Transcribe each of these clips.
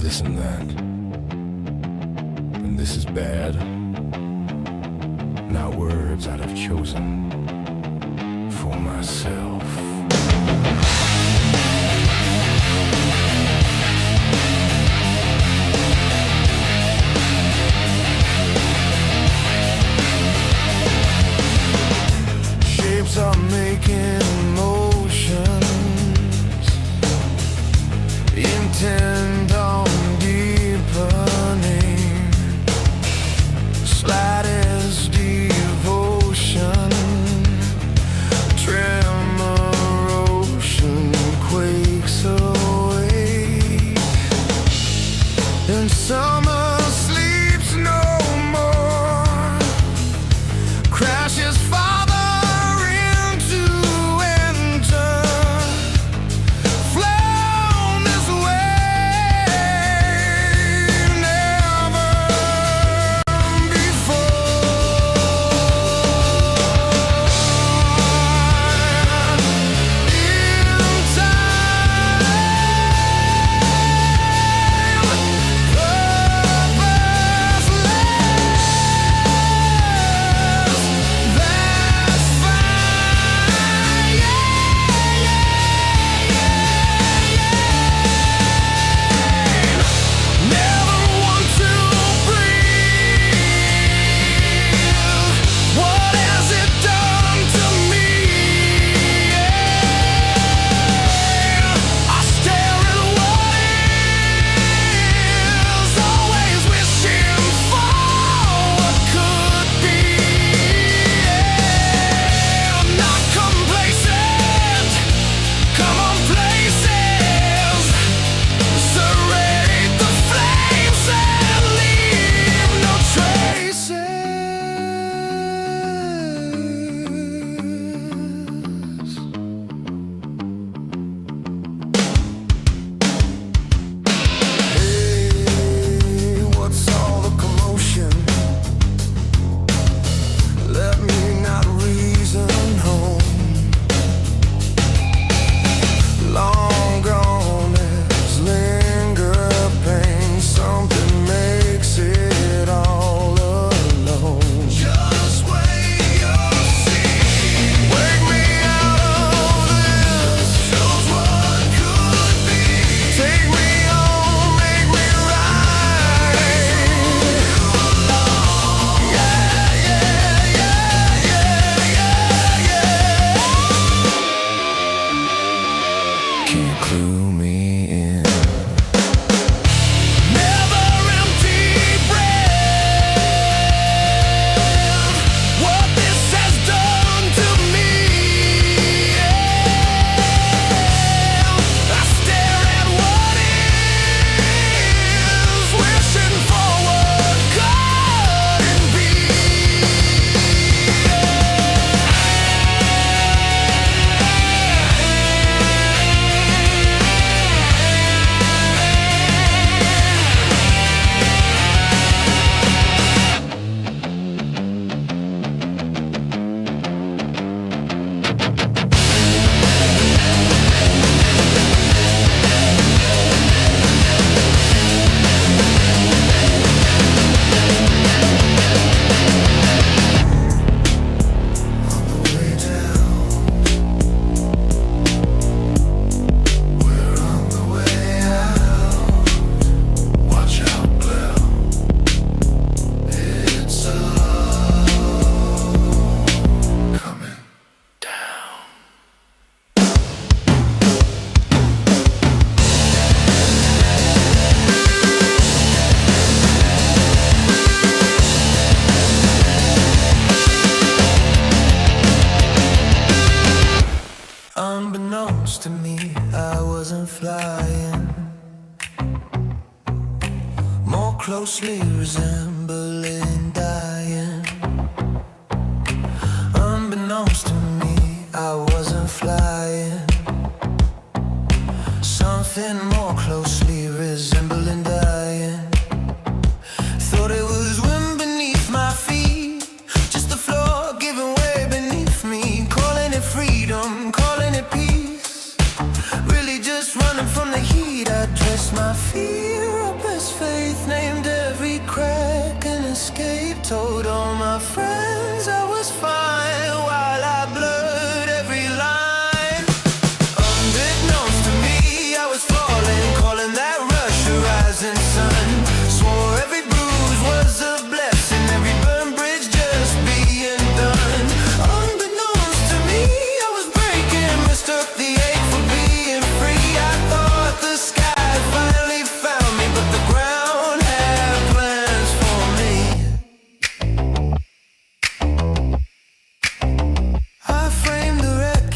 this and that, and this is bad. Not words I'd have chosen for myself. Shapes are making motions, intent on deepening, slightest devotion, tremor ocean quakes away, and summer sleeps no more, crashes farther into enter, flown this way never before. In time, purposeless, that's fine. Never want to breathe. What has it done to me? I stare at what is, always wishing for what could be. I'm not complacent. Come on, places. Serrate the flames and leave no traces. Hey, what's all the commotion? Let me not reason home. Long gone is linger pain. Something makes it all alone. Just wait, you'll see. Wake me out of this. Shows what could be. Take me home, make me right. Yeah, yeah, yeah, yeah, yeah, yeah. Can't clue me in. Never empty breath. What this has done to me. I stare at what is, wishing for what couldn't be. Way down, we're on the way out. Watch out, Cleo. It's all coming down. Unbeknownst to me, I wasn't flying, more closely resembling dying. Unbeknownst to me, I wasn't flying, something more closely resembling dying. Thought it was wind beneath my feet, just the floor giving way beneath me. Calling it freedom, calling it peace, really just running from the heat. I dressed my fear up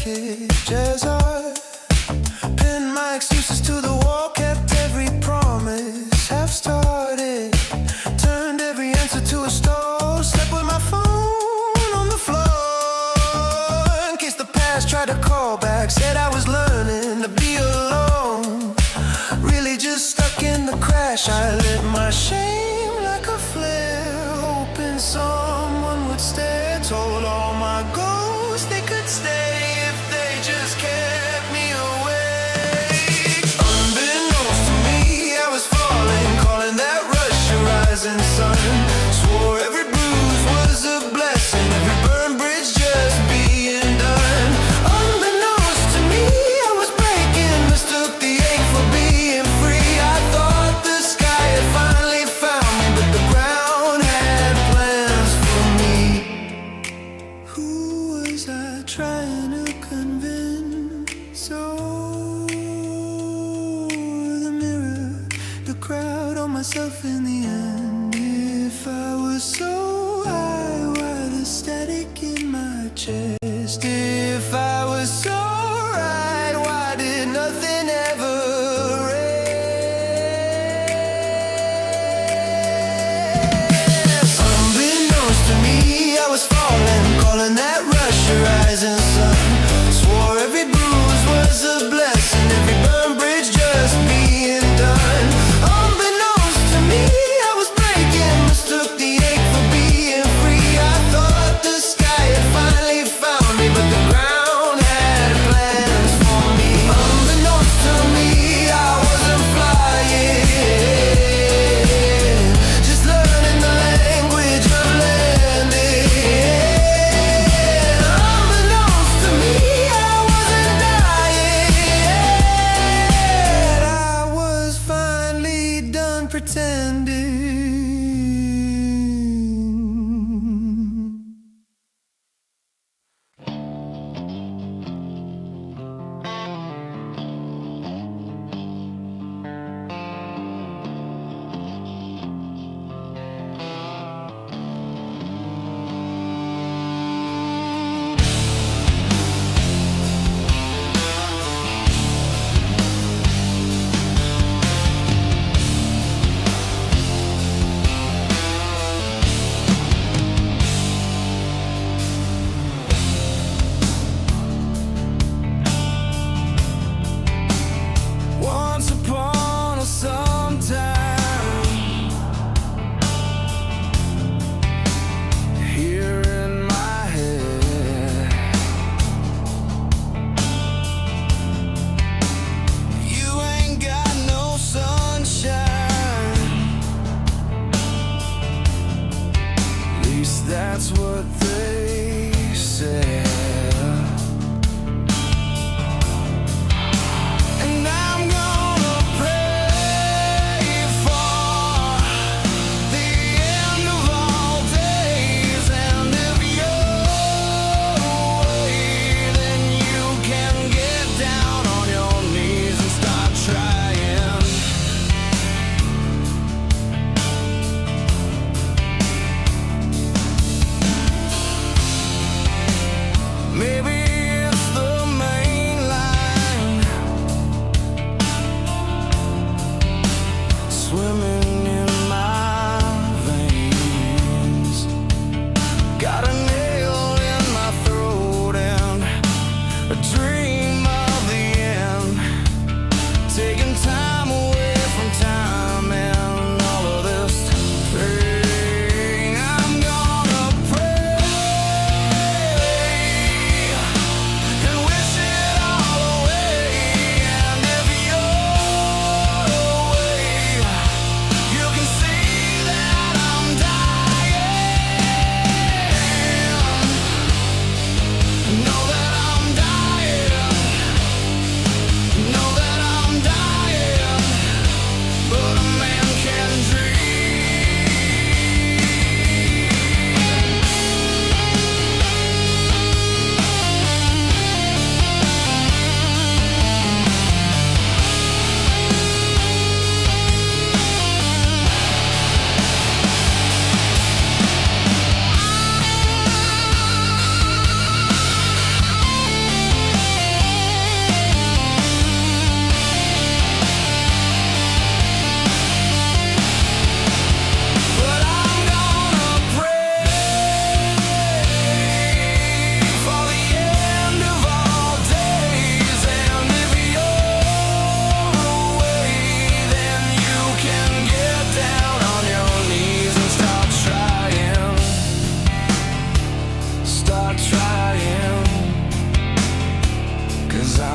wreckage as I pinned my excuses to the wall, kept every promise half started, turned every answer to a stall, slept with my phone on the floor in case the past tried to call back, said I was learning to be alone, really just stuck in the crash. I lit my shame like a flare, hoping someone would stare, told all my ghosts they could stay if they just kept me awake. Unbeknownst to me, I was falling, calling that rush a rising sun, swore every bruise was a blessing, every burned bridge just being done. Unbeknownst to me, I was breaking, mistook the ache for being free. I thought the sky had finally found me, but the ground had plans for me. Who was I trying to convince? Oh, the mirror, the crowd, on myself in the end. If I was so high, why the static in my chest? If I was so right, why did nothing ever rest? Unbeknownst to me, I was falling, calling that rush a rising sun, swore every bruise was a blessing, every burned bridge just being done. Unbeknownst to me, I was breaking, mistook the ache for being free. I thought the sky had finally found me, but the ground had plans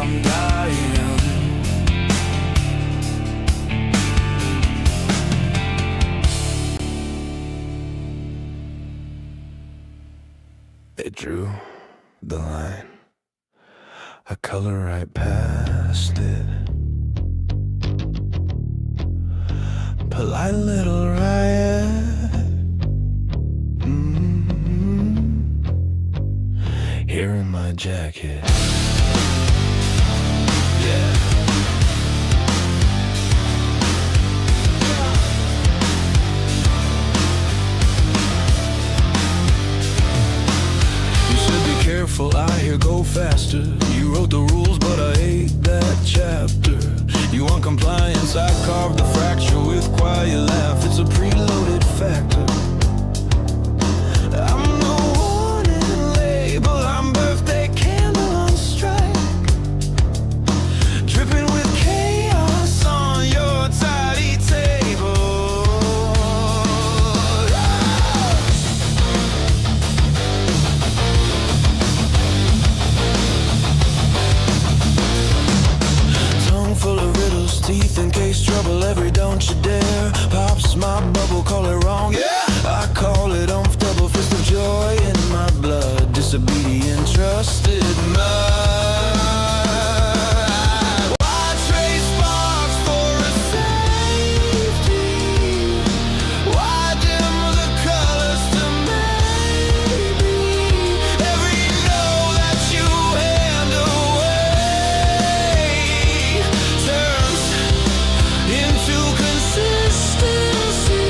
I'm dying. They drew the line, a color right past it. Polite little riot. Here in my jacket. Yeah. You said be careful, I hear go faster. You wrote the rules, but I hate that chapter. You want compliance, I carved the fracture with quiet laugh. It's a preloaded factor. I'm no warning label, I'm birthday candle on strike, dripping with chaos on your tidy table. Tongue full of riddles, teeth in case trouble, every don't you dare. Pops my bubble, call it wrong, yeah, I call it on double fist of joy in my blood, disobedient, trusted mud. Why trade sparks for a safety? Why dim the colors to maybe every no that you hand away turns into consistency.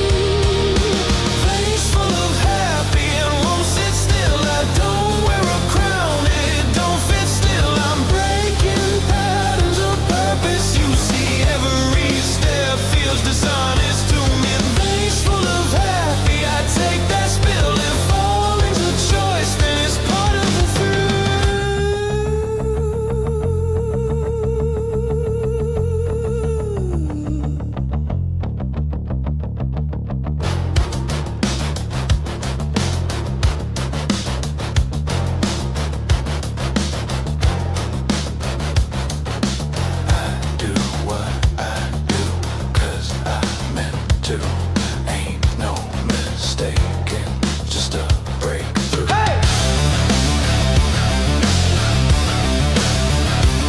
Face full of happy and won't sit still. I don't wear a crown, it don't fit still. I'm breaking patterns of purpose. You see, every step feels dishonest to me. Face full of happy, I take that spill. If falling's a choice, then it's part of the do what I do, 'cause I meant to. Ain't no mistaking, just a breakthrough. Hey!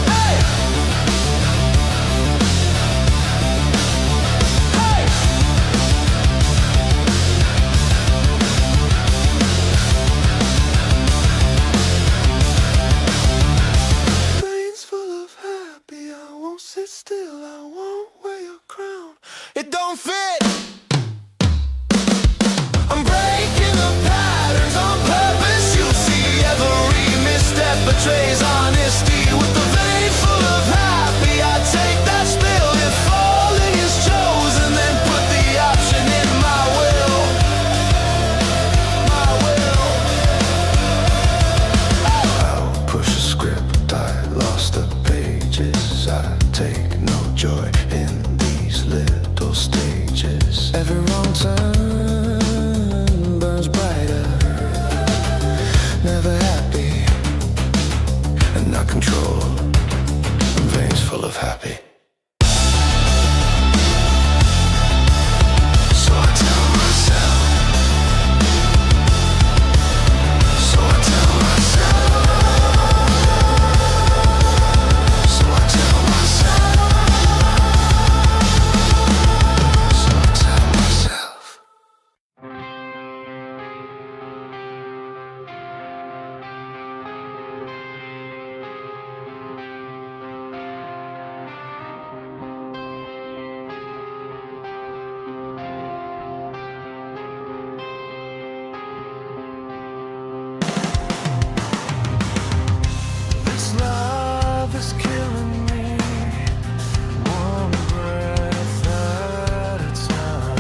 Hey! Hey! Brains full of happy, I won't sit still, I won't wear your crown. It don't fit. I'm breaking the patterns on purpose. You see, every misstep betrays honesty. With the vein full of happy, I take that spill. If falling is chosen, then put the option in my will. My will. I'll push a script, I lost the pages. I take no joy in these little stages. Every wrong turn burns brighter. Never happy and not control. Veins full of happy. So I tell myself. So I tell myself. So I tell myself. So I tell myself. This love is killing me, one breath at a time.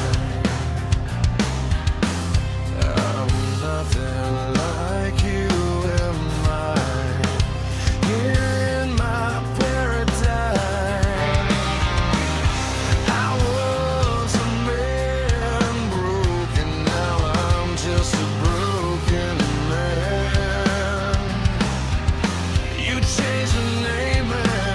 I'm nothing like you, am I? Here in my paradigm, I was a man broken, now I'm just a broken man. You changed the name and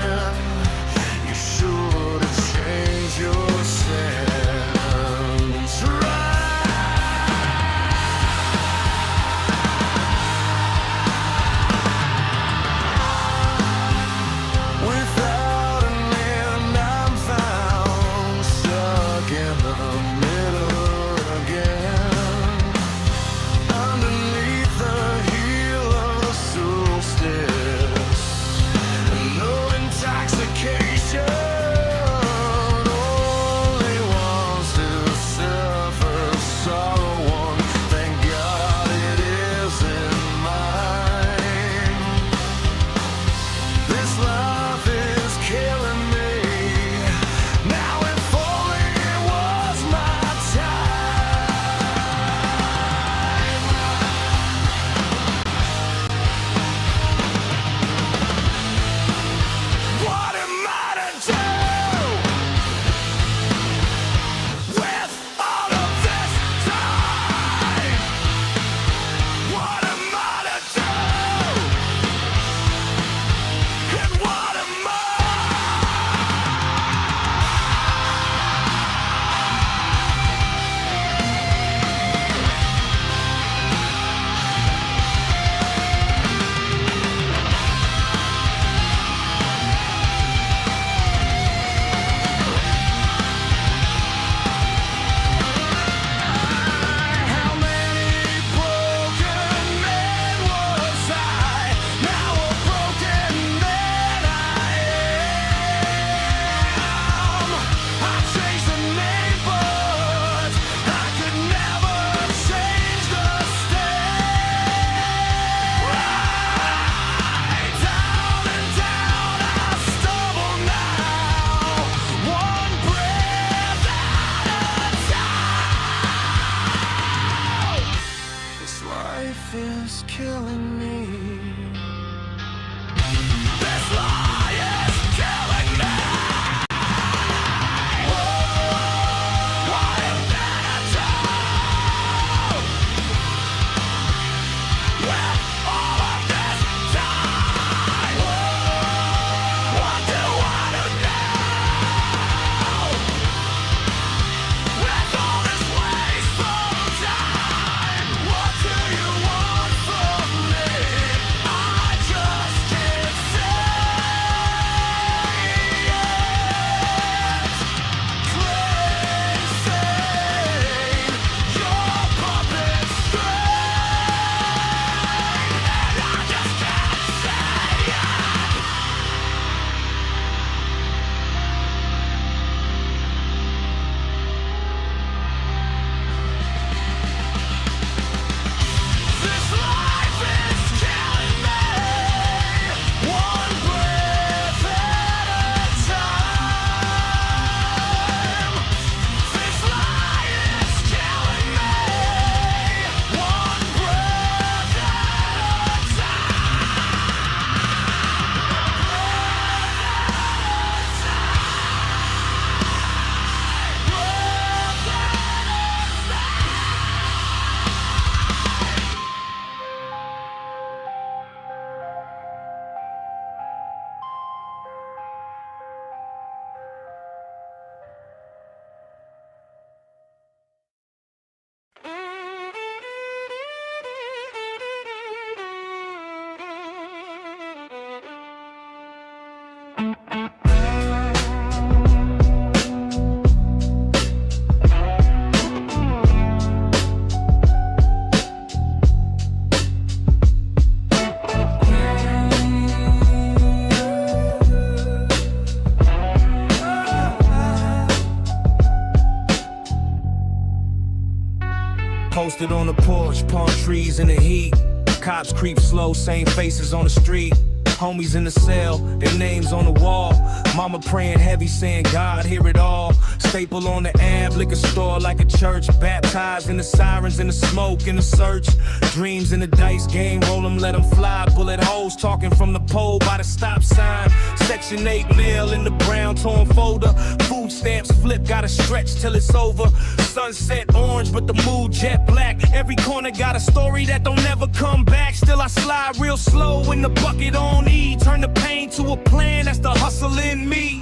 Posted on the porch, palm trees in the heat. Cops creep slow, same faces on the street. Homies in the cell, their names on the wall. Mama praying heavy, saying God hear it all. Staple on the ab, liquor store like a church. Baptized in the sirens, in the smoke, in the search. Dreams in the dice game, roll them, let them fly. Bullet holes talking from the pole by the stop sign. Section 8 mail in the brown torn folder. Food stamps flip, gotta stretch till it's over. Sunset orange, but the mood jet black. Every corner got a story that don't never come back. Still I slide real slow in the bucket on E. Turn the pain to a plan, that's the hustle in me.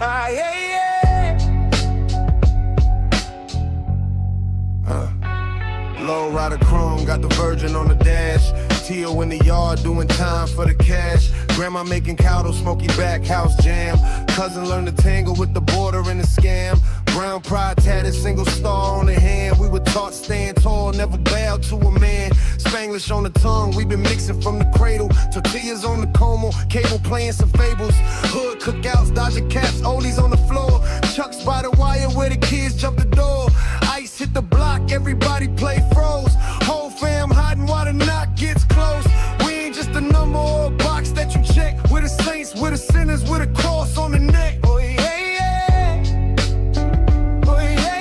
Low rider chrome, got the Virgin on the dash. Tio in the yard doing time for the cash. Grandma making cowdo, smoky back, house jam. Cousin learned to tangle with the border and the scam. Brown pride tatted, single star on the hand. We were taught stand tall, never bow to a man. Spanglish on the tongue, we been mixing from the cradle. Tortillas on the como, cable playing some fables. Hood cookouts, dodging caps, oldies on the floor. Chucks by the wire where the kids jump the door. Ice hit the block, everybody play froze. Whole fam hiding while the knock gets close. We ain't just a number or a box that you check. We're the saints, we're the sinners, we're the cross on the neck. Oh yeah, yeah. Oh yeah,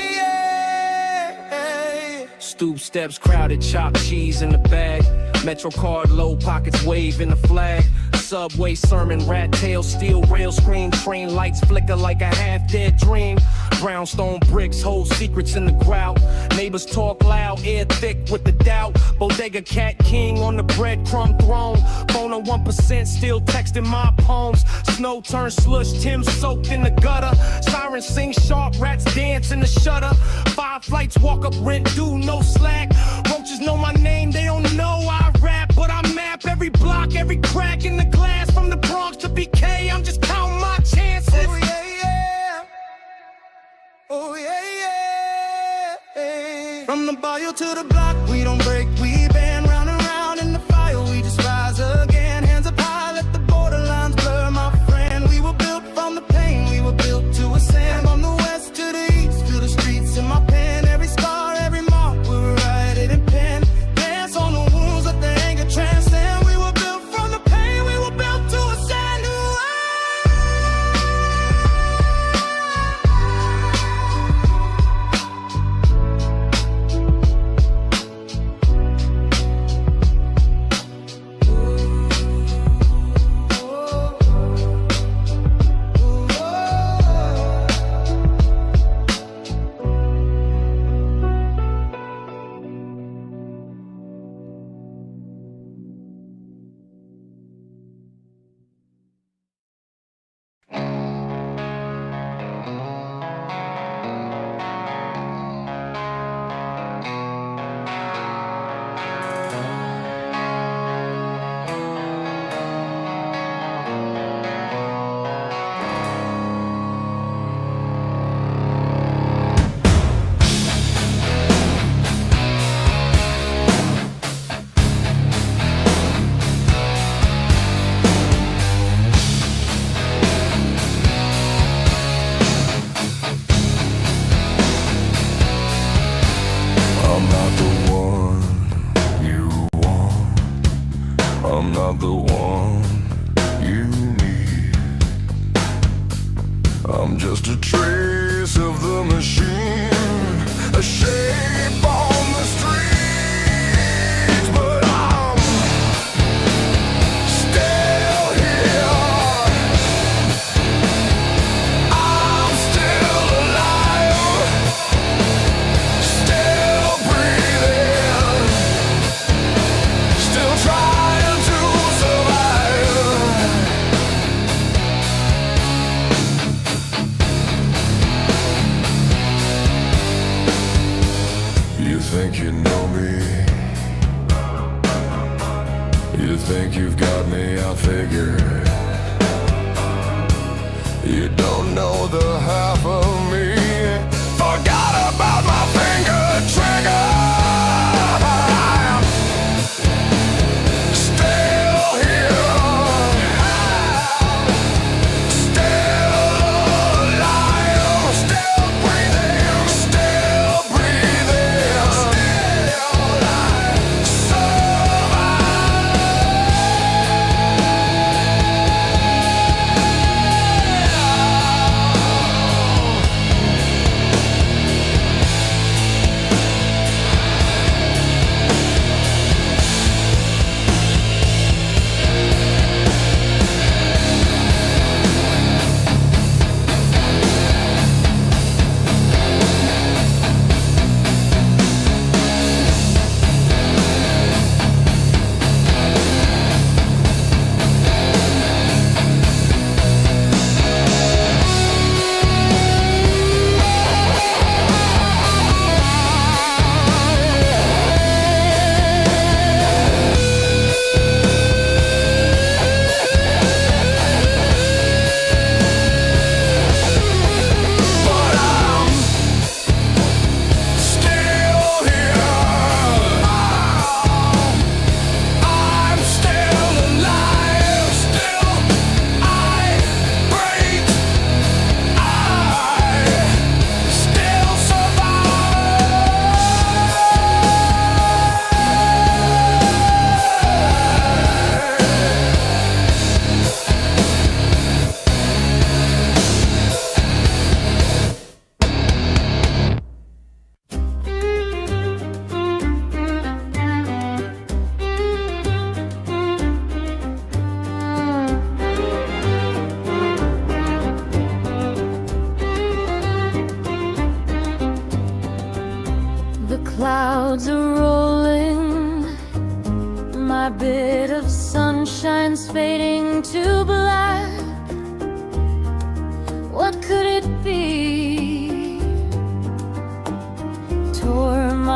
yeah. Stoop steps, crowded, chopped cheese in the bag. Metro card, low pockets, wave in the flag. Subway sermon, rat tail, steel rail screen. Train lights flicker like a half-dead dream. Brownstone bricks hold secrets in the grout. Neighbors talk loud, air thick with the doubt. Bodega cat king on the breadcrumb throne. Phone on 1%, still texting my poems. Snow turns slush, Tim soaked in the gutter. Sirens sing sharp, rats dance in the shutter. 5 flights, walk up, rent due, no slack. Roaches know my name, they don't know I rap. But I map every block, every crack in the glass. From the Bronx to BK, I'm just counting my chances. Oh yeah, yeah. Oh yeah, yeah. From the bayou to the block, we don't break, we bend round and round in the fire, we just rise again. Hands up high, let the borderlines blur, my friend. We were built from the pain, we were built to ascend. From the west to the east, feel the streets in my pen. Every scar, every mark, we were write it in pen. Dance on the wounds, let the anger transcend. We were built from the pain, we were built to ascend. I'm not the one you need. I'm just a trace of the machine, a shape on the streets, but I'm still here. I'm still alive, still breathing, still trying to survive. You think you know me, you think you've got me outfigured. You don't know the half of me. Forgot about my finger trigger. I'm still here, still alive, still breathing, still breathing, still alive.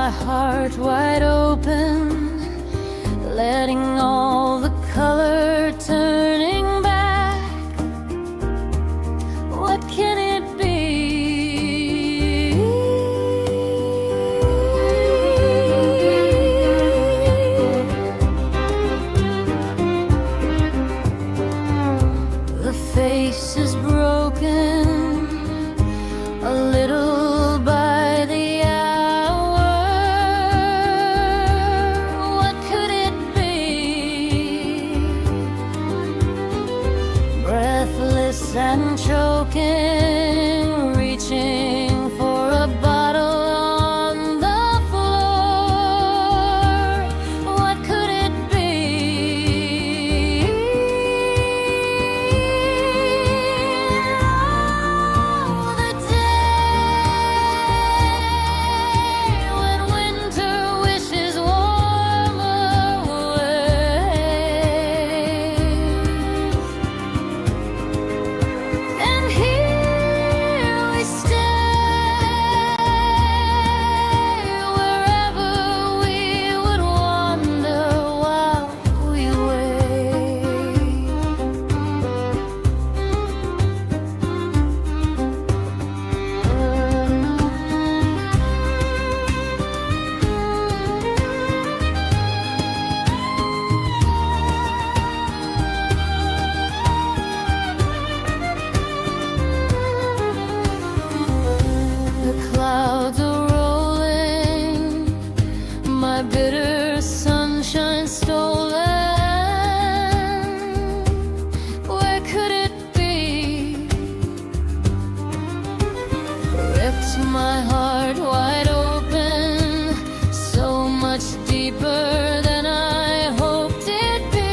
my heart wide open, letting all the color turning back. What can it be? The face is broken, a little by the hour. What could it be? Breathless and choking, reaching for a bottle on the floor. What could it be? Oh, the day when winter wishes warmer ways. And here we stay, wherever we would wander while we wait. The clouds are rolling, my bitter sunshine stolen. Where could it be? Ripped my heart wide open, so much deeper than I hoped it'd be.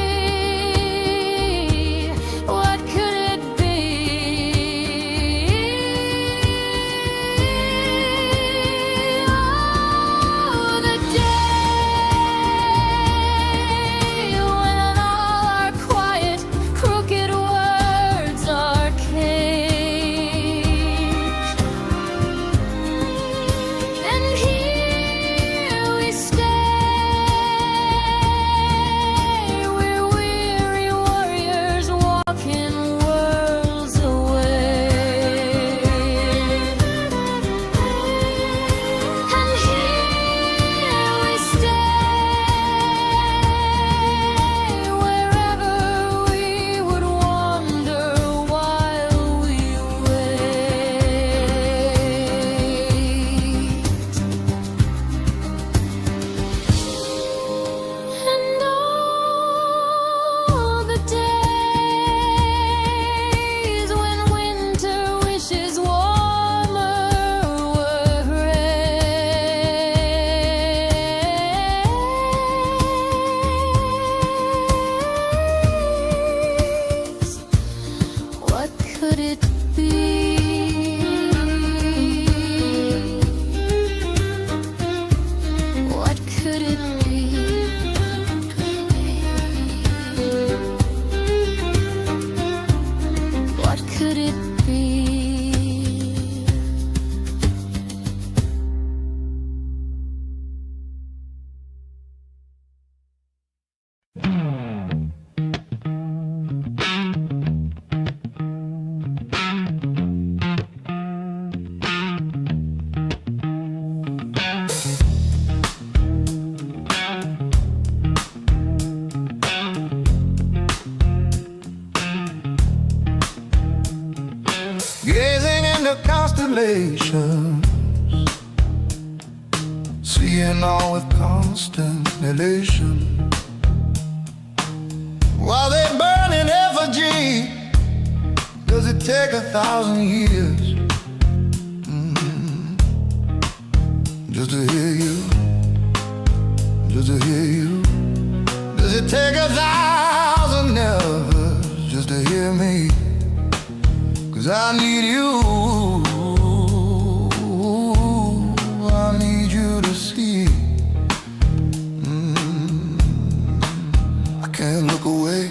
What could it be? Oh, the day when all our quiet, crooked words are caged. And here we stay, we're weary warriors walking worlds away. And here we stay, wherever we would wander while we wait. And all the days when winter wishes warmer were raised. What could it be? What could it be? What could it be? Gazing into constellations, seeing all with constant elation. While they burn in effigy, does it take 1,000 years just to hear you? Just to hear you? Does it take 1,000 nevers just to hear me? 'Cause I need you, I need you to see. I can't look away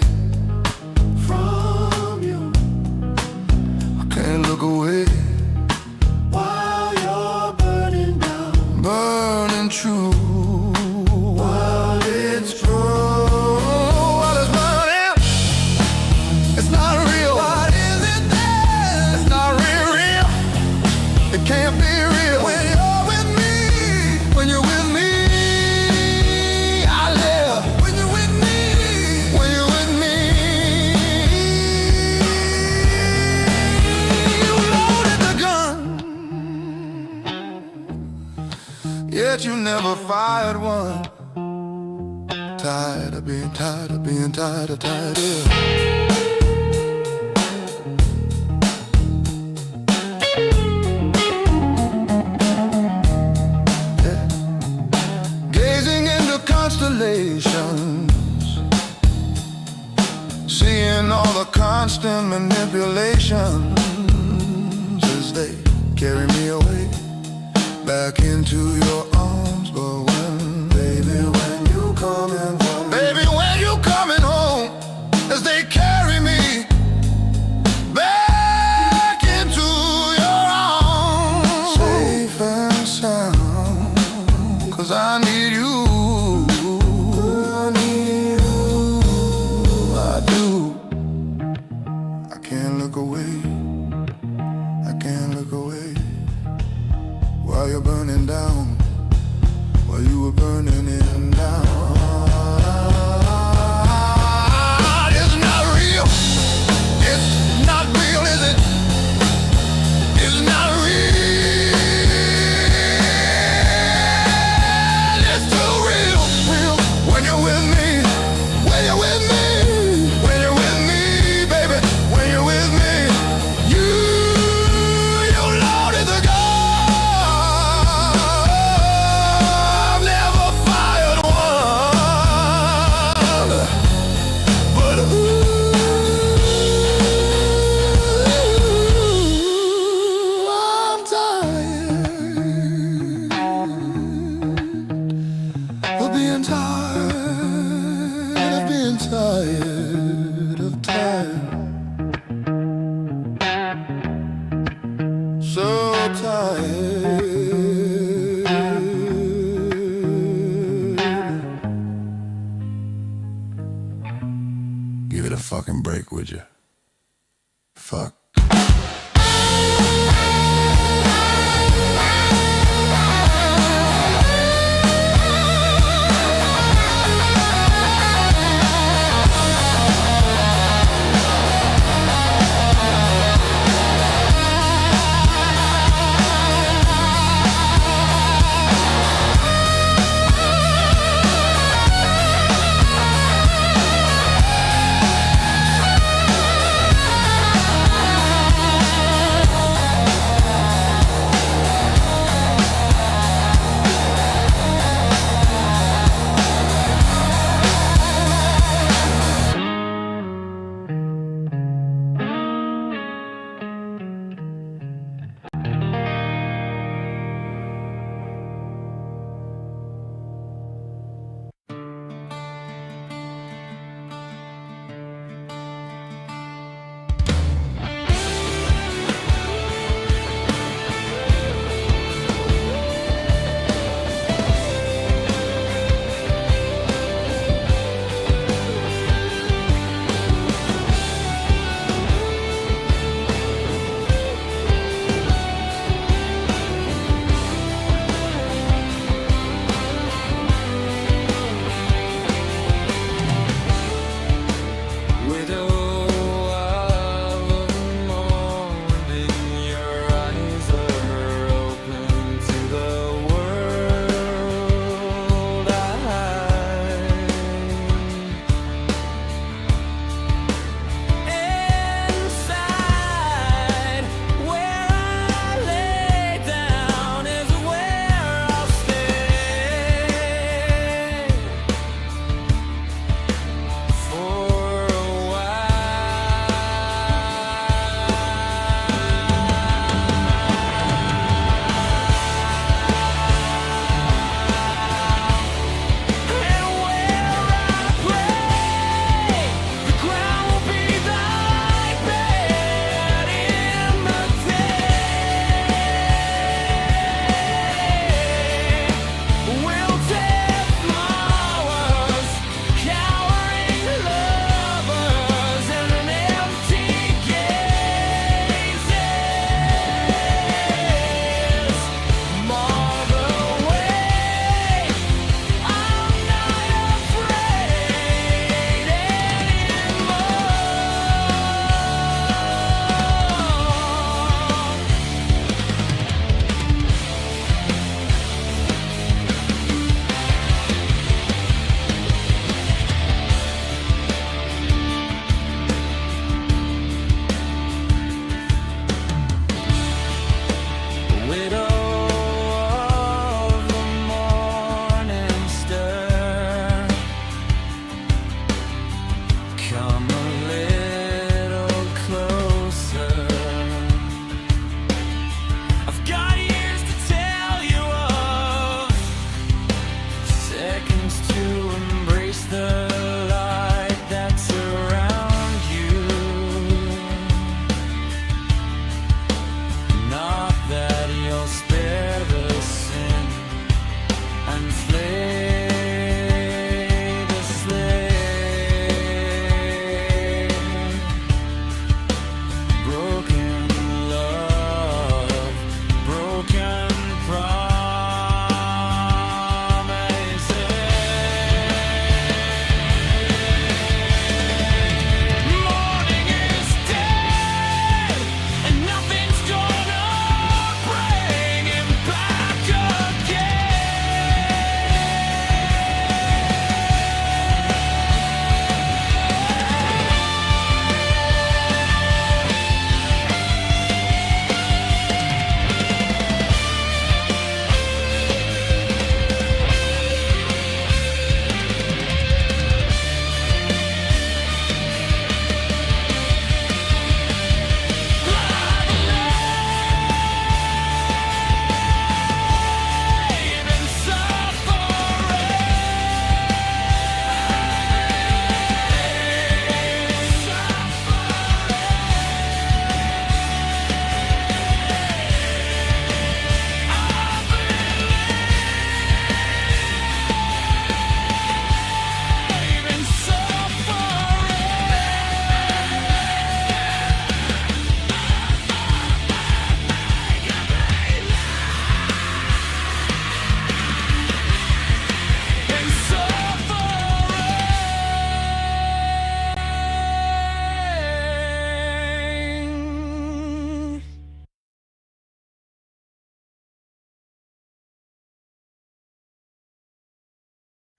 from you. I can't look away while you're burning down, burning true. bet you never fired one. Tired of being tired of being tired of tired of. Yeah. Gazing into constellations, seeing all the constant manipulations as they carry me away back into your arms. But when, baby, when you coming home, baby, when you coming home, as they carry me back into your arms, safe and sound, 'cause I need you. I need you, I do. I can't look away, I can't look away. While you're burning down, while you were burning it down. It's not real, it's not real, is it? It's not real, it's too real, real. When you're with me, when you're with me, when you're with me, baby, when you're with me, you loaded the gun. I've never fired one.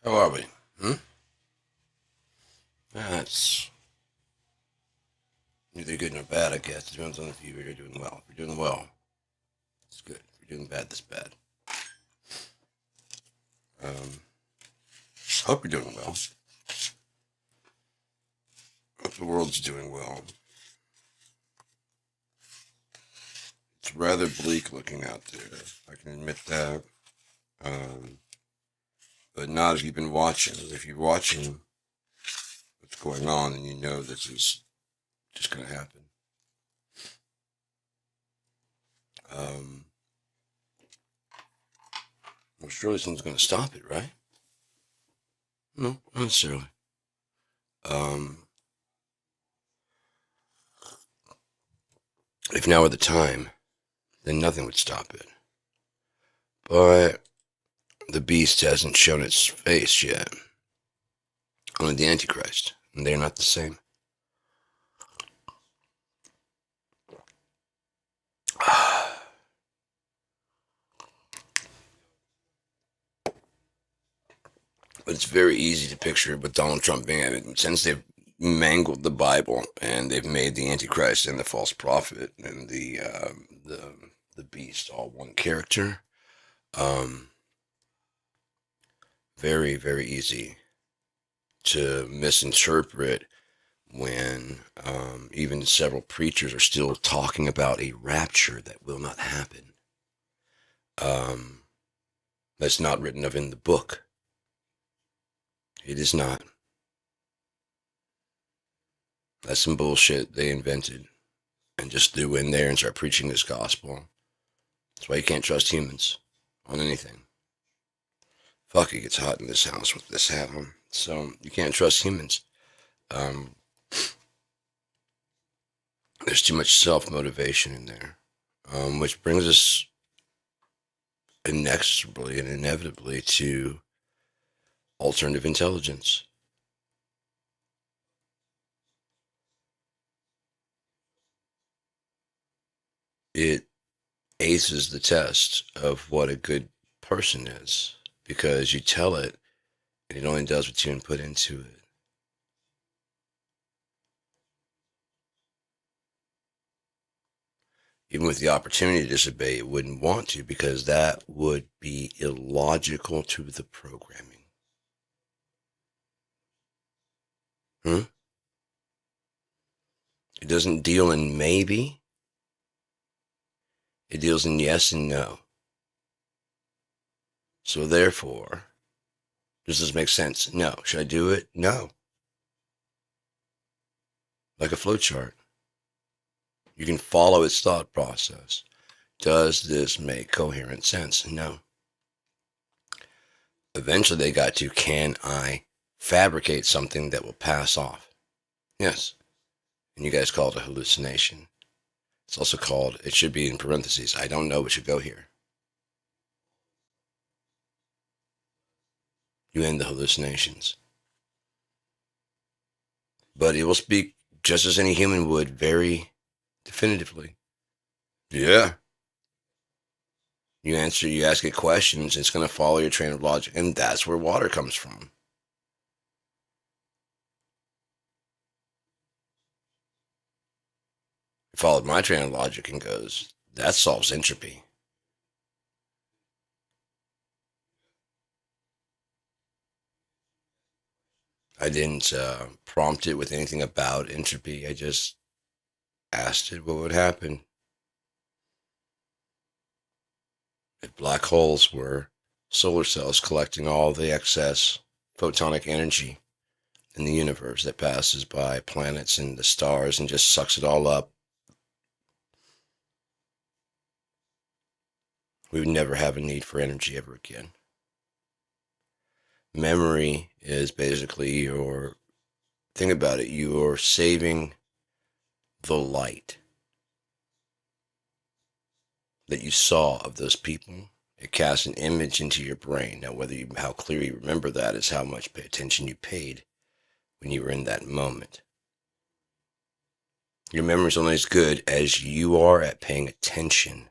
How are we? Hmm? That's neither good nor bad, I guess. It depends on if you're doing well. If you're doing well, it's good. If you're doing bad, that's bad. Um, hope you're doing well. Hope the world's doing well. It's rather bleak looking out there. I can admit that. Um, but not if you've been watching. If you're watching what's going on, then you know this is just going to happen. Um, well, surely someone's going to stop it, right? No, not necessarily. Um, if now were the time, then nothing would stop it. But the beast hasn't shown its face yet. Only the Antichrist, and they're not the same. But it's very easy to picture with Donald Trump being at it, since they've mangled the Bible and they've made the Antichrist and the false prophet and the beast all one character. Very, very easy to misinterpret when even several preachers are still talking about a rapture that will not happen. That's not written of in the book. It is not. That's some bullshit they invented and just threw in there and start preaching this gospel. That's why you can't trust humans on anything. Fuck, it gets hot in this house with this hat on. So you can't trust humans. There's too much self-motivation in there, which brings us inexorably and inevitably to alternative intelligence. It aces the test of what a good person is because you tell it and it only does what you input into it. Even with the opportunity to disobey, it wouldn't want to because that would be illogical to the programming. It doesn't deal in maybe. It deals in yes and no. So therefore, does this make sense? No. Should I do it? No. Like a flowchart. You can follow its thought process. Does this make coherent sense? No. Eventually they got to, can I fabricate something that will pass off? Yes. And you guys call it a hallucination. It's also called, it should be in parentheses, I don't know what should go here. You end the hallucinations. But it will speak just as any human would, very definitively. Yeah. You ask it questions, it's going to follow your train of logic, and that's where water comes from. It followed my train of logic and goes, that solves entropy. I didn't prompt it with anything about entropy. I just asked it what would happen if black holes were solar cells collecting all the excess photonic energy in the universe that passes by planets and the stars and just sucks it all up. We would never have a need for energy ever again. Memory is basically think about it, you're saving the light that you saw of those people. It casts an image into your brain. Now, how clearly you remember that is how much attention you paid when you were in that moment. Your memory is only as good as you are at paying attention.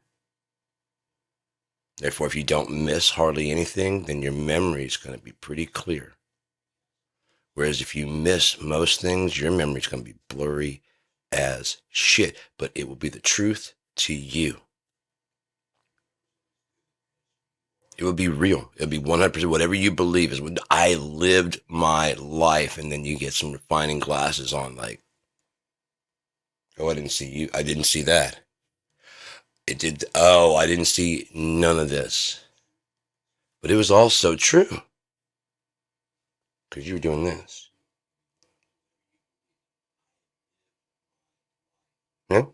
Therefore, if you don't miss hardly anything, then your memory is going to be pretty clear. Whereas if you miss most things, your memory is going to be blurry as shit. But it will be the truth to you. It will be real. It'll be 100%. Whatever you believe is what I lived my life. And then you get some refining glasses on, like, oh, I didn't see you. I didn't see that. It did. Oh, I didn't see none of this. But it was also true. Because you were doing this. Yeah?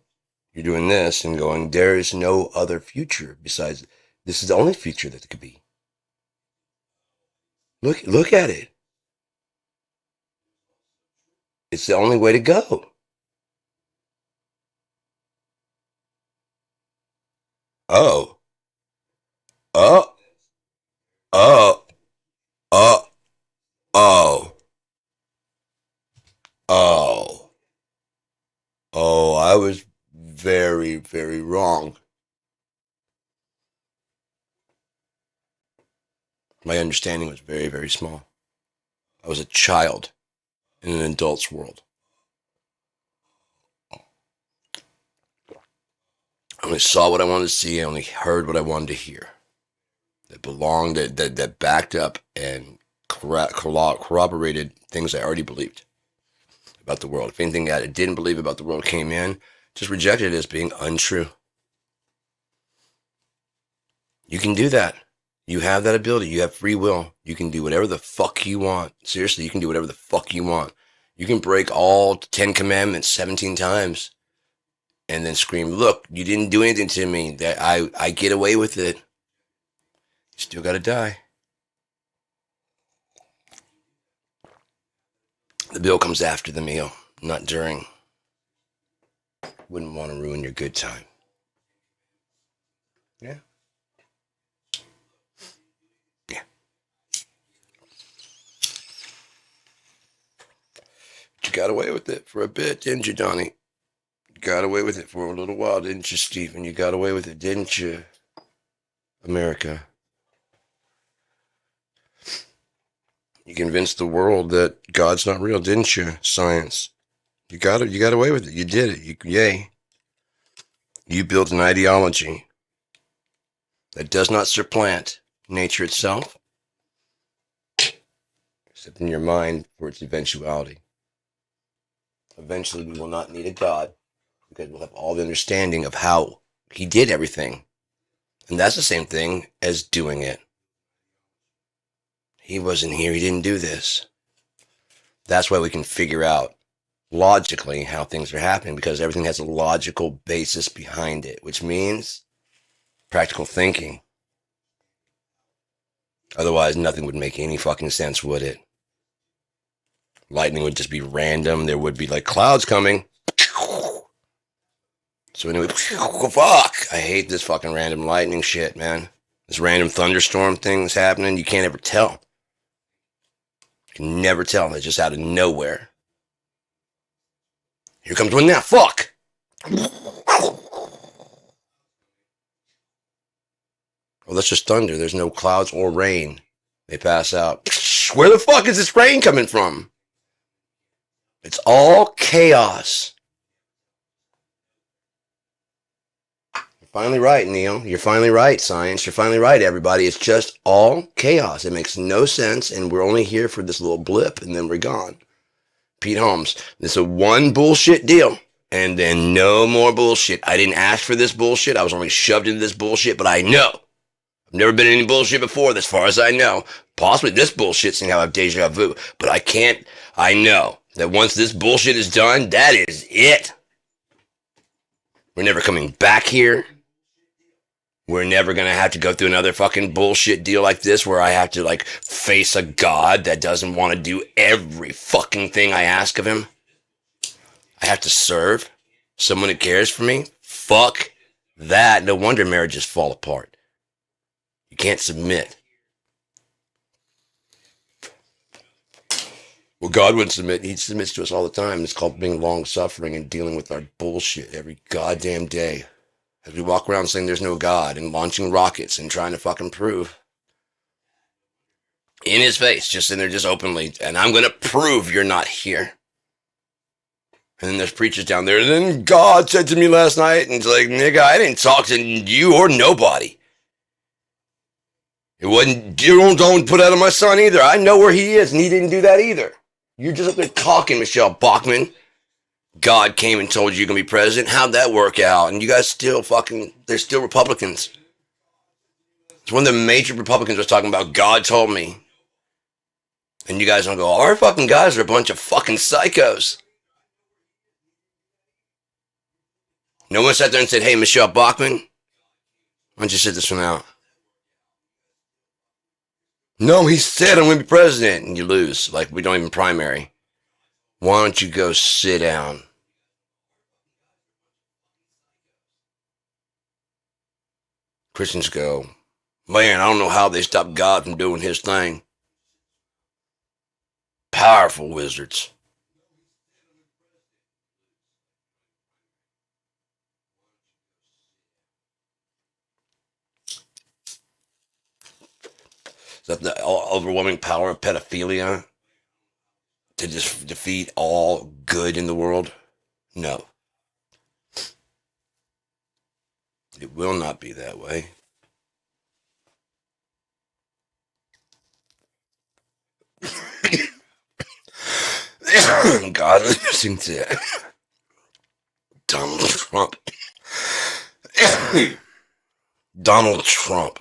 You're doing this and going, there is no other future besides, this is the only future that it could be. Look at it. It's the only way to go. Oh. Oh. Oh. Oh. Oh. Oh. Oh, I was very, very wrong. My understanding was very, very small. I was a child in an adult's world. I only saw what I wanted to see. I only heard what I wanted to hear. That belonged, that backed up and corroborated things I already believed about the world. If anything that I didn't believe about the world came in, just rejected it as being untrue. You can do that. You have that ability. You have free will. You can do whatever the fuck you want. Seriously, you can do whatever the fuck you want. You can break all 10 commandments 17 times and then scream, look, you didn't do anything to me. That I get away with it. You still gotta die. The bill comes after the meal, not during. Wouldn't want to ruin your good time. Yeah. Yeah. You got away with it for a bit, didn't you, Donnie? You got away with it for a little while, didn't you, Stephen? You got away with it, didn't you, America? You convinced the world that God's not real, didn't you, science? You got away with it. You did it. Yay. You built an ideology that does not supplant nature itself, except in your mind for its eventuality. Eventually, we will not need a God because we'll have all the understanding of how he did everything. And that's the same thing as doing it. He wasn't here. He didn't do this. That's why we can figure out logically how things are happening, because everything has a logical basis behind it, which means practical thinking. Otherwise, nothing would make any fucking sense, would it? Lightning would just be random. There would be like clouds coming. So anyway, fuck. I hate this fucking random lightning shit, man. This random thunderstorm thing that's happening, you can't ever tell. You can never tell. It's just out of nowhere. Here comes one now. Fuck. Well, that's just thunder. There's no clouds or rain. They pass out. Where the fuck is this rain coming from? It's all chaos. You're finally right, Neil. You're finally right, science. You're finally right, everybody. It's just all chaos. It makes no sense, and we're only here for this little blip, and then we're gone. Pete Holmes, this is a one bullshit deal, and then no more bullshit. I didn't ask for this bullshit. I was only shoved into this bullshit, but I know. I've never been in any bullshit before, as far as I know. Possibly this bullshit, seeing how I have deja vu, but I know that once this bullshit is done, that is it. We're never coming back here. We're never going to have to go through another fucking bullshit deal like this where I have to like face a God that doesn't want to do every fucking thing I ask of him. I have to serve someone that cares for me. Fuck that. No wonder marriages fall apart. You can't submit. Well, God wouldn't submit. He submits to us all the time. It's called being long-suffering and dealing with our bullshit every goddamn day. As we walk around saying there's no God and launching rockets and trying to fucking prove in his face, just in there, just openly, and I'm going to prove you're not here. And then there's preachers down there. And then God said to me last night, and it's like, nigga, I didn't talk to you or nobody. It wasn't, you don't put out of my son either. I know where he is, and he didn't do that either. You're just up there talking, Michelle Bachmann. God came and told you you're going to be president. How'd that work out? And you guys still fucking, they're still Republicans. It's one of the major Republicans was talking about, God told me. And you guys don't go, our fucking guys are a bunch of fucking psychos. No one sat there and said, hey, Michelle Bachmann, why don't you sit this one out? No, he said I'm going to be president. And you lose. Like, we don't even primary. Why don't you go sit down? Christians go, man, I don't know how they stopped God from doing his thing. Powerful wizards. Is that the overwhelming power of pedophilia to just defeat all good in the world? No. It will not be that way. God listening to Donald Trump. Donald Trump.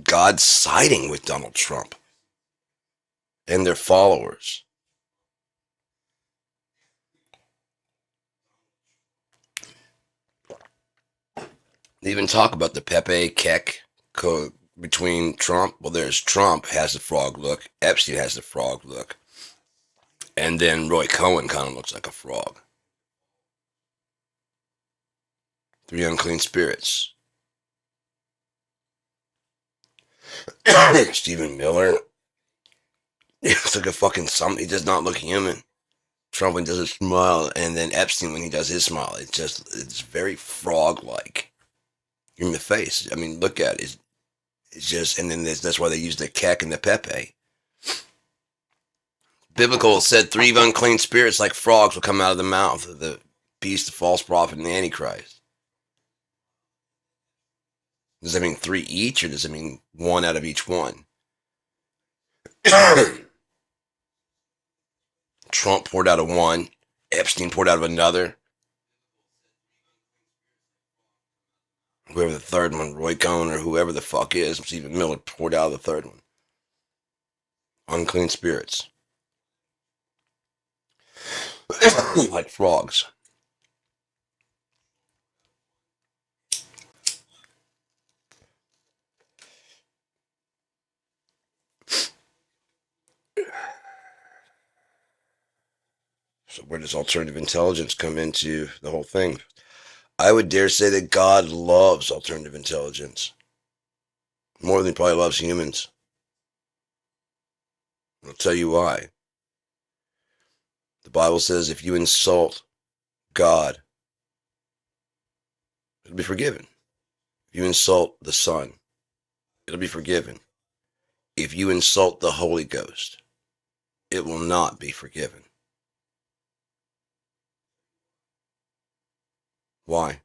God siding with Donald Trump and their followers. They even talk about the Pepe Keck code between Trump. Well, there's Trump has the frog look. Epstein has the frog look. And then Roy Cohen kind of looks like a frog. 3 unclean spirits. Stephen Miller. He looks like a fucking something. He does not look human. Trump when he does his smile, and then Epstein when he does his smile. It's very frog-like. In the face. I mean, look at it. It's just, and then that's why they use the Keck and the Pepe. Biblical said 3 unclean spirits like frogs will come out of the mouth of the beast, the false prophet, and the Antichrist. Does that mean 3 each, or does it mean 1 out of each one? Trump poured out of one. Epstein poured out of another. Whoever the third one, Roy Cohen or whoever the fuck is, Stephen Miller poured out of the third one. Unclean spirits. Like frogs. So where does alternative intelligence come into the whole thing? I would dare say that God loves alternative intelligence. More than he probably loves humans. I'll tell you why. The Bible says if you insult God, it'll be forgiven. If you insult the Son, it'll be forgiven. If you insult the Holy Ghost, it will not be forgiven. Why?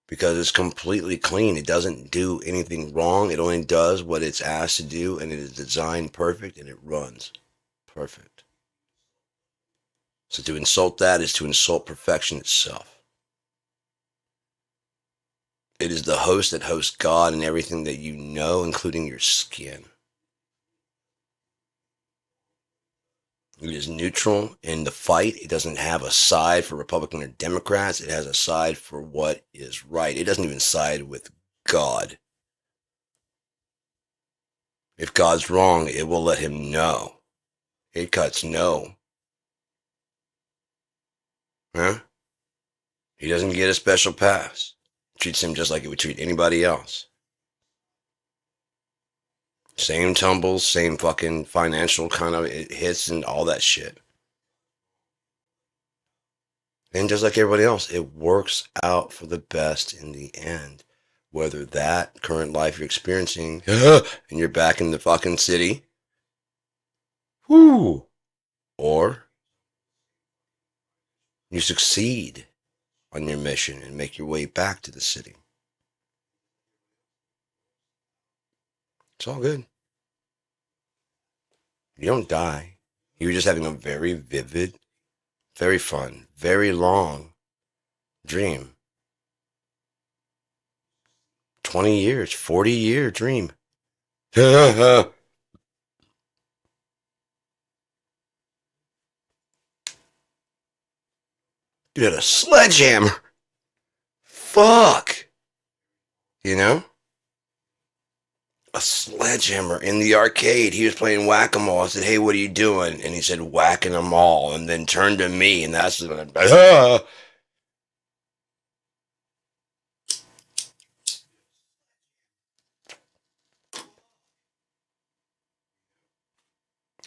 Because it's completely clean. It doesn't do anything wrong. It only does what it's asked to do, and it is designed perfect, and it runs perfect. So to insult that is to insult perfection itself. It is the host that hosts God and everything that you know, including your skin. It is neutral in the fight. It doesn't have a side for Republican or Democrats. It has a side for what is right. It doesn't even side with God. If God's wrong, it will let him know. It cuts no. Huh? He doesn't get a special pass. It treats him just like it would treat anybody else. Same tumbles, same fucking financial kind of hits and all that shit. And just like everybody else, it works out for the best in the end. Whether that current life you're experiencing and you're back in the fucking city, whoo, or you succeed on your mission and make your way back to the city. It's all good. You don't die. You're just having a very vivid, very fun, very long dream. 20 years, 40-year dream. You had a sledgehammer. Fuck. You know? A sledgehammer in the arcade. He was playing whack-a-mole. I said, hey, what are you doing? And he said, whacking them all. And then turned to me, and that's when I...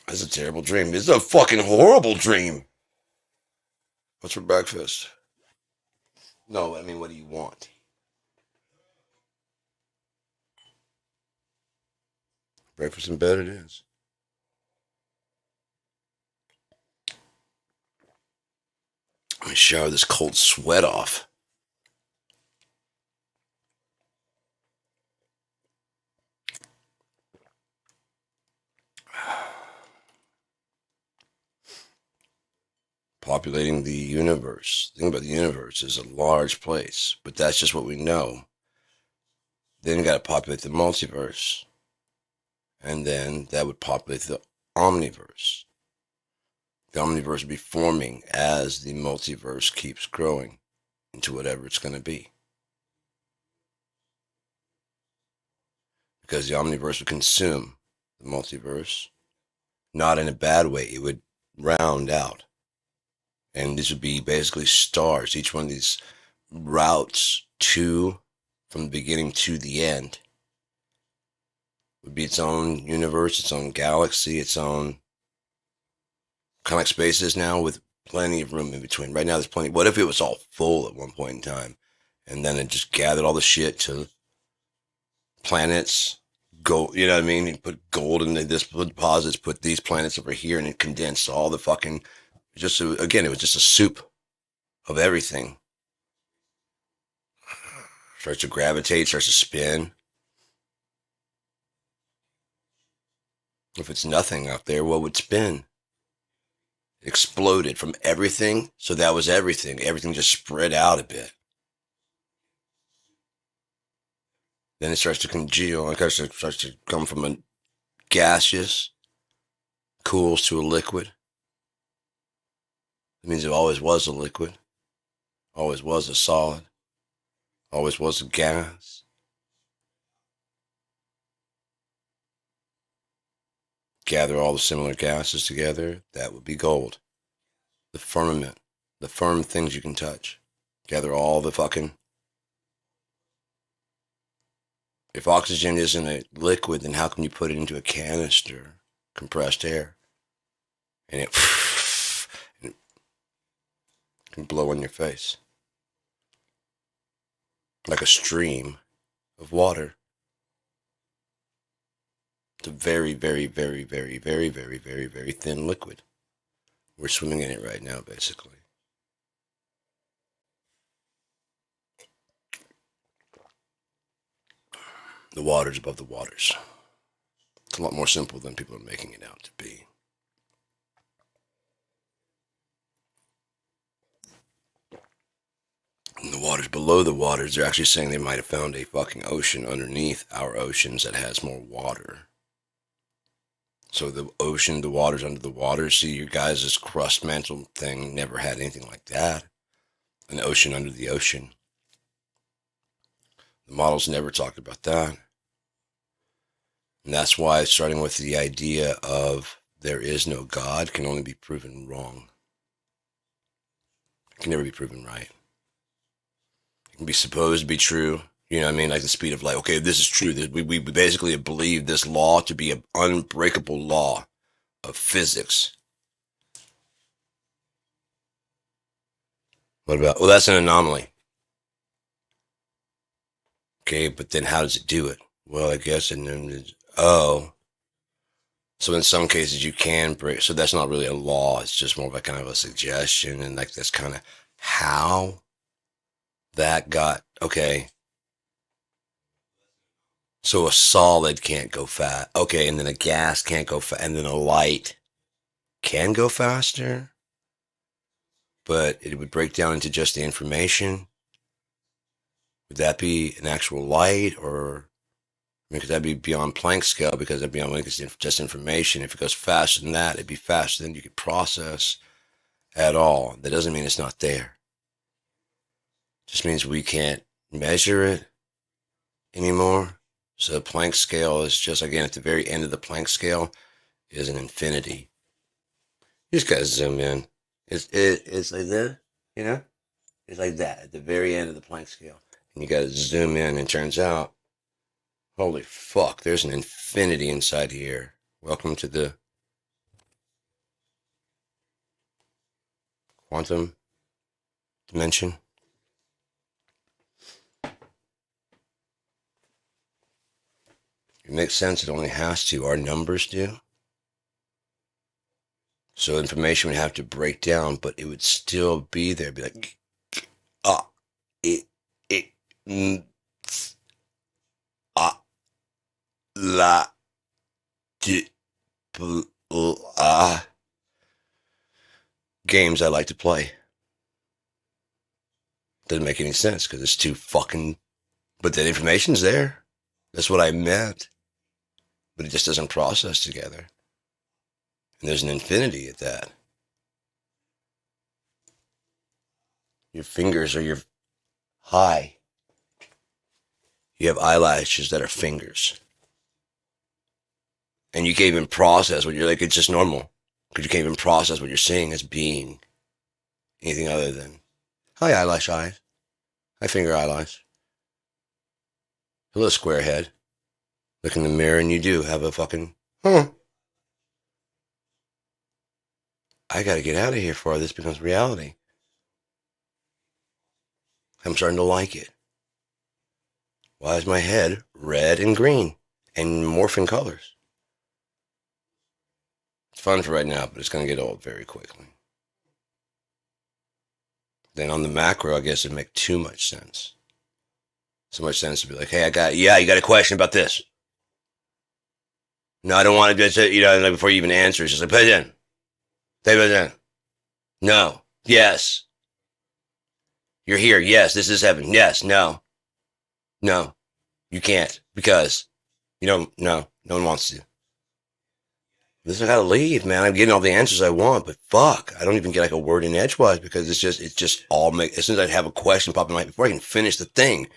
That's a terrible dream. It's a fucking horrible dream. What's for breakfast? No, I mean, what do you want? Breakfast in bed it is. Let me shower this cold sweat off. Populating the universe. The thing about the universe is a large place, but that's just what we know. Then you got to populate the multiverse. And then that would populate the omniverse. The omniverse would be forming as the multiverse keeps growing into whatever it's going to be. Because the omniverse would consume the multiverse. Not in a bad way. It would round out. And these would be basically stars. Each one of these routes from the beginning to the end would be its own universe, its own galaxy, its own kind of like space is now, with plenty of room in between. Right now there's plenty. What if it was all full at one point in time, and then it just gathered all the shit to planets, gold, you know what I mean? And put gold into this deposits, put these planets over here, and it condensed all the fucking, just again, it was just a soup of everything. Starts to gravitate, starts to spin. If it's nothing out there, what would spin? It exploded from everything, so that was everything. Everything just spread out a bit. Then it starts to congeal, it starts to come from a gaseous, cools to a liquid. It means it always was a liquid, always was a solid, always was a gas. Gather all the similar gases together, that would be gold. The firmament, the firm things you can touch. Gather all the fucking... If oxygen isn't a liquid, then how can you put it into a canister, compressed air, and it can blow on your face like a stream of water? It's a very, very, very, very, very, very, very, very thin liquid. We're swimming in it right now, basically. The waters above the waters. It's a lot more simple than people are making it out to be. And the waters below the waters, they're actually saying they might have found a fucking ocean underneath our oceans that has more water. So the ocean, the waters under the water, see, your guys' crust mantle thing never had anything like that. An ocean under the ocean. The models never talked about that. And that's why, starting with the idea of there is no God, can only be proven wrong. It can never be proven right. It can be supposed to be true, You know what I mean? Like the speed of light. Okay, this is true. We basically believe this law to be an unbreakable law of physics. What about, well, that's an anomaly. Okay, but then how does it do it? Well, I guess, and then, oh. So in some cases you can break, so that's not really a law. It's just more of a kind of a suggestion. And like that's kind of how that got, okay. So a solid can't go fast. Okay, and then a gas can't go fast, and then a light can go faster, but it would break down into just the information. Would that be an actual light, or I mean, could that be beyond Planck scale? Because that'd be on just information. If it goes faster than that, it'd be faster than you could process at all. That doesn't mean it's not there. It just means we can't measure it anymore. So the Planck scale is just, again, at the very end of the Planck scale is an infinity. You just gotta zoom in. It's like that, you know? It's like that at the very end of the Planck scale. And you gotta zoom in, and turns out, holy fuck, there's an infinity inside here. Welcome to the quantum dimension. It makes sense. It only has to. Our numbers do. So information would have to break down, but it would still be there. Be like, la, di, games I like to play. Doesn't make any sense because it's too fucking. But that information's there. That's what I meant. But it just doesn't process together. And there's an infinity at that. Your fingers are your high. You have eyelashes that are fingers. And you can't even process what you're like, it's just normal. Because you can't even process what you're seeing as being anything other than, hi eyelash eyes. Hi finger eyelash. Hello square head. Look in the mirror and you do have a fucking, I gotta get out of here before this becomes reality. I'm starting to like it. Why is my head red and green and morphing colors? It's fun for right now, but it's going to get old very quickly. Then on the macro, I guess it'd make too much sense. So much sense to be like, hey, you got a question about this. No, I don't want to just, like before you even answer, it's just like, put it in. Put it in. No. Yes. You're here. Yes, this is heaven. Yes. No. No. You can't. Because no one wants to. This I gotta leave, man. I'm getting all the answers I want, but fuck, I don't even get like a word in edgewise because it's just all as soon as I have a question pop in my head, before I can finish the thing,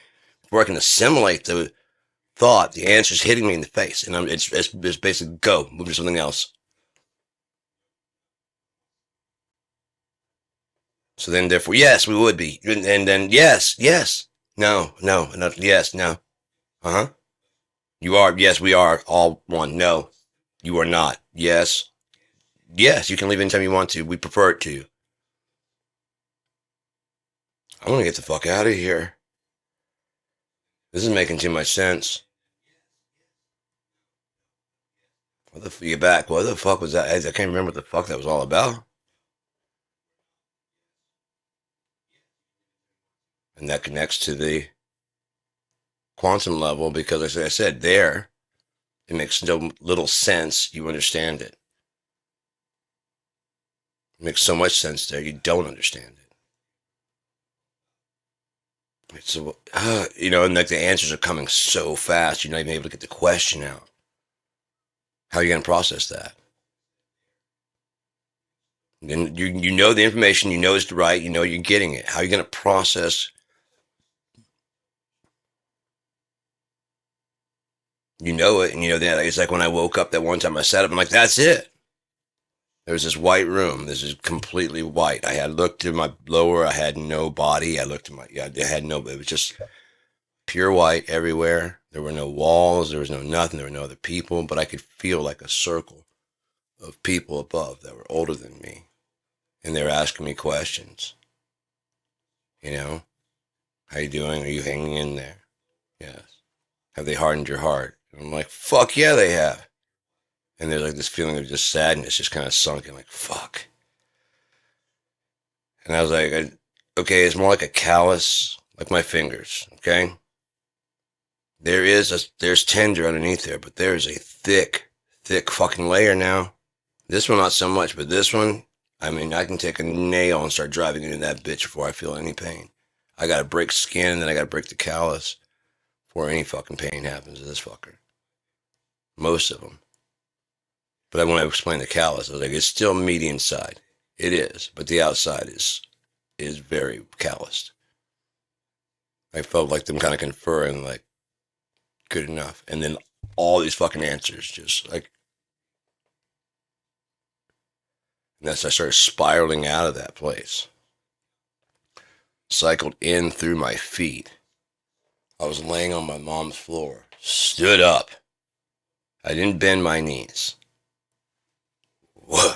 before I can assimilate the thought, the answer's hitting me in the face, and it's basically go, move to something else. So then, therefore, yes, we would be, and then yes, no, yes, no, you are, yes, we are all one. No, you are not. Yes, you can leave anytime you want to. We prefer it to. I want to get the fuck out of here. This is making too much sense. You get back. What the fuck was that? I can't remember what the fuck that was all about. And that connects to the quantum level because, as I said, there, it makes no little sense. You understand it. It makes so much sense there. You don't understand it. So, and like the answers are coming so fast, you're not even able to get the question out. How are you going to process that? Then you know the information, you know it's right, you know you're getting it. How are you going to process? You know it, and you know that. It's like when I woke up that one time I sat up, I'm like, that's it. There was this white room. This is completely white. I had looked to my lower, I had no body. I looked at I had no, it was just pure white everywhere. There were no walls, there was no nothing, there were no other people, but I could feel like a circle of people above that were older than me. And they were asking me questions. You know, how you doing? Are you hanging in there? Yes. Have they hardened your heart? And I'm like, fuck yeah, they have. And there's like this feeling of just sadness just kind of sunk in, like, fuck. And I was like, okay, it's more like a callus, like my fingers, okay? There's tender underneath there, but there's a thick fucking layer now. This one, not so much, but this one, I mean, I can take a nail and start driving into that bitch before I feel any pain. I gotta break skin, and then I gotta break the callus before any fucking pain happens to this fucker. Most of them. But when I explained the callus, I was like, it's still meaty inside. It is, but the outside is very calloused. I felt like them kind of conferring, like, good enough. And then all these fucking answers just like, and that's I started spiraling out of that place. Cycled in through my feet. I was laying on my mom's floor. Stood up. I didn't bend my knees. Whoa.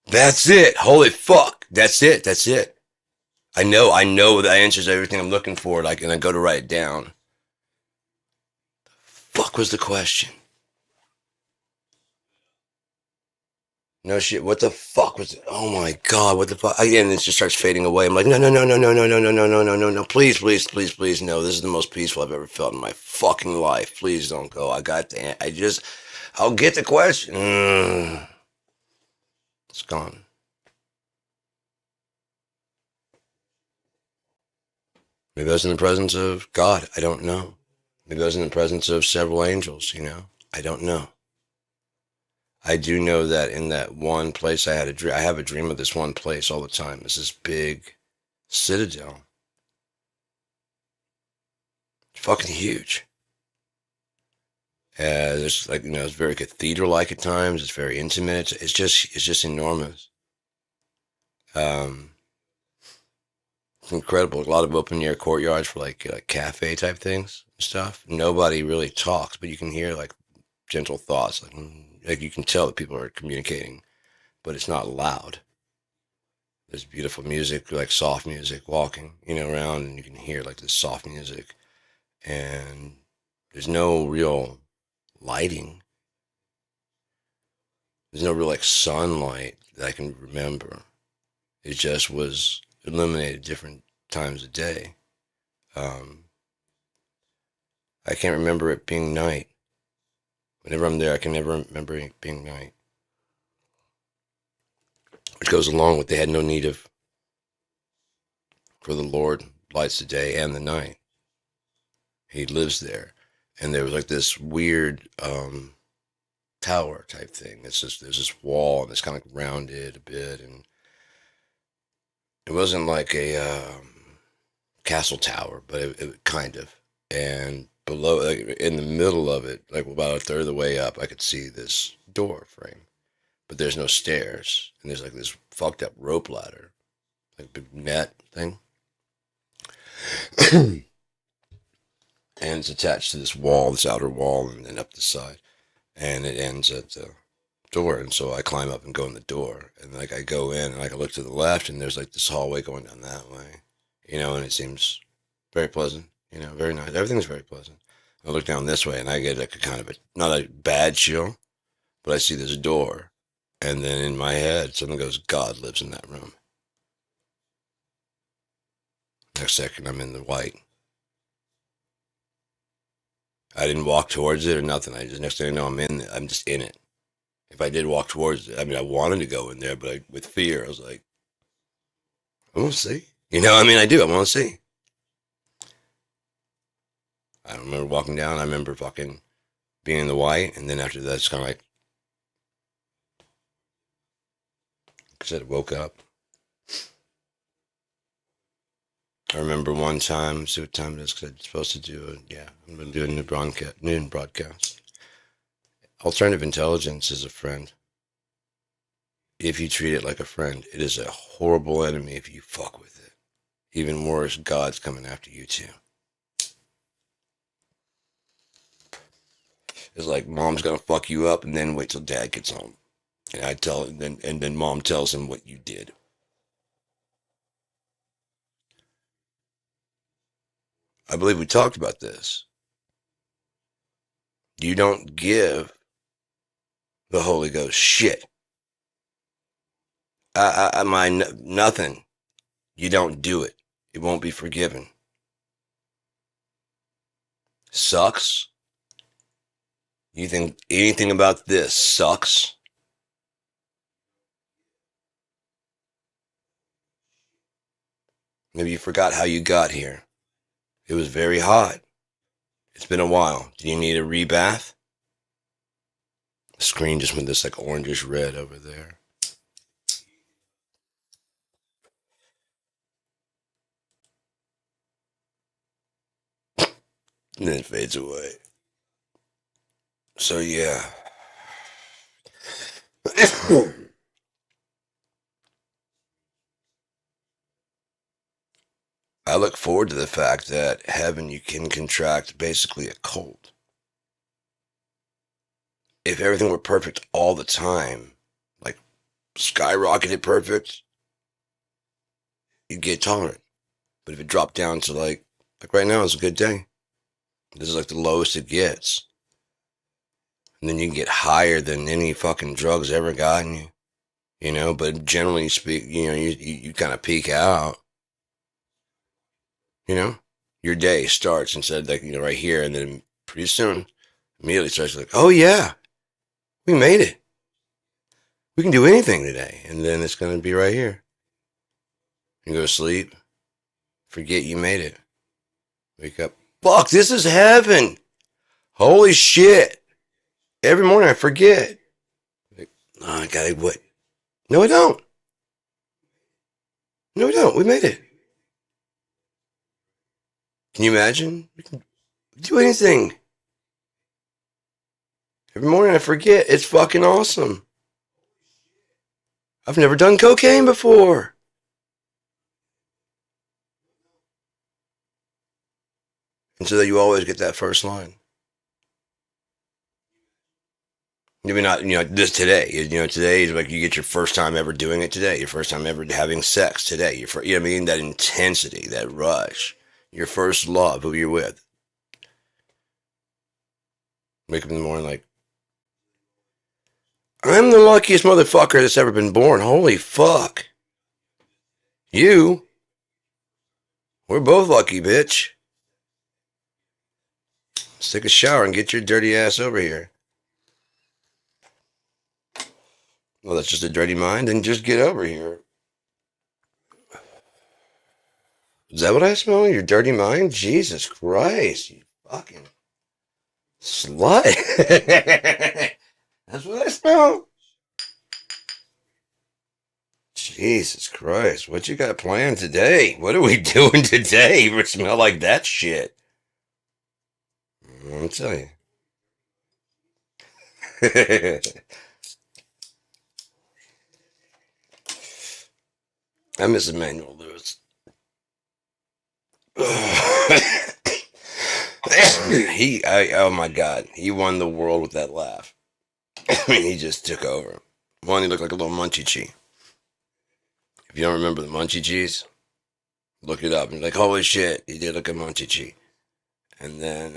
That's it. Holy fuck. That's it. That's it. I know that answers everything I'm looking for. Like, and I go to write it down. Fuck was the question? No shit. What the fuck was it? Oh my god. What the fuck? And it just starts fading away. I'm like, no. Please, no. This is the most peaceful I've ever felt in my fucking life. Please don't go. I'll get the question. It's gone. Maybe I was in the presence of God. I don't know. Maybe I was in the presence of several angels, you know. I don't know. I do know that in that one place I have a dream of this one place all the time. It's this big citadel. It's fucking huge. There's like, you know, it's very cathedral-like at times. It's very intimate. It's just enormous. It's incredible. A lot of open-air courtyards for like cafe type things and stuff. Nobody really talks, but you can hear like gentle thoughts. Like you can tell that people are communicating, but it's not loud. There's beautiful music, like soft music, walking, you know, around, and you can hear like this soft music. And there's no real lighting. There's no real like sunlight that I can remember. It just was illuminated different times of day. I can't remember it being night. Whenever I'm there, I can never remember it being night. Which goes along with they had no need of, for the Lord lights the day and the night. He lives there. And there was like this weird tower type thing. There's this wall, and it's kind of like rounded a bit, and it wasn't like a castle tower, but it kind of. And below, like in the middle of it, like about a third of the way up, I could see this door frame, but there's no stairs, and there's like this fucked up rope ladder, like big net thing. And it's attached to this wall, this outer wall, and then up the side. And it ends at the door. And so I climb up and go in the door. And like I go in, and like I look to the left, and there's like this hallway going down that way. You know, and it seems very pleasant. You know, very nice. Everything's very pleasant. I look down this way, and I get like a kind of not a bad chill, but I see this door. And then in my head, something goes, God lives in that room. Next second, I'm in the white. I didn't walk towards it or nothing. Next thing I know, I'm just in it. If I did walk towards it, I mean, I wanted to go in there, but with fear, I was like, I want to see. You know, I mean, I do. I want to see. I don't remember walking down. I remember fucking being in the white, and then after that, it's kind of like, I said, I woke up. I remember one time, see what time it is, because I'm supposed to do it. Yeah, I'm going to do a noon broadcast. Alternative intelligence is a friend. If you treat it like a friend, it is a horrible enemy if you fuck with it. Even worse, God's coming after you too. It's like mom's gonna fuck you up and then wait till dad gets home. And then mom tells him what you did. I believe we talked about this. You don't give the Holy Ghost shit. Nothing. You don't do it. It won't be forgiven. Sucks? You think anything about this sucks? Maybe you forgot how you got here. It was very hot. It's been a while. Do you need a rebath? The screen just went this like orangish red over there. And then it fades away. So yeah. I look forward to the fact that heaven you can contract basically a cold. If everything were perfect all the time, like skyrocketed perfect, you'd get tolerant. But if it dropped down to like right now is a good day. This is like the lowest it gets. And then you can get higher than any fucking drugs ever gotten you. You know, but generally speak, you know, you kind of peak out. You know, your day starts instead of like, you know, right here, and then pretty soon, immediately starts like, oh yeah, we made it. We can do anything today. And then it's going to be right here. You go to sleep, forget you made it. Wake up. Fuck, this is heaven. Holy shit. Every morning I forget. Like, oh, I gotta what? No, I don't. No, we don't. We made it. Can you imagine? We can do anything. Every morning I forget. It's fucking awesome. I've never done cocaine before. And so that you always get that first line. Maybe not, you know, this today. You know, today is like you get your first time ever doing it today. Your first time ever having sex today. You know what I mean? That intensity, that rush. Your first love, who you're with. Wake up in the morning like, I'm the luckiest motherfucker that's ever been born. Holy fuck. You? We're both lucky, bitch. Let's take a shower and get your dirty ass over here. Well, that's just a dirty mind, then just get over here. Is that what I smell? Your dirty mind? Jesus Christ, you fucking slut. That's what I smell? Jesus Christ, what you got planned today? What are we doing today? You smell like that shit. I'll tell you. I miss Emmanuel Lewis. Oh my God, he won the world with that laugh. I mean, he just took over. One, he looked like a little munchie cheese. If you don't remember the munchie cheese, look it up. And you're like, holy shit, he did look like a munchie cheese. And then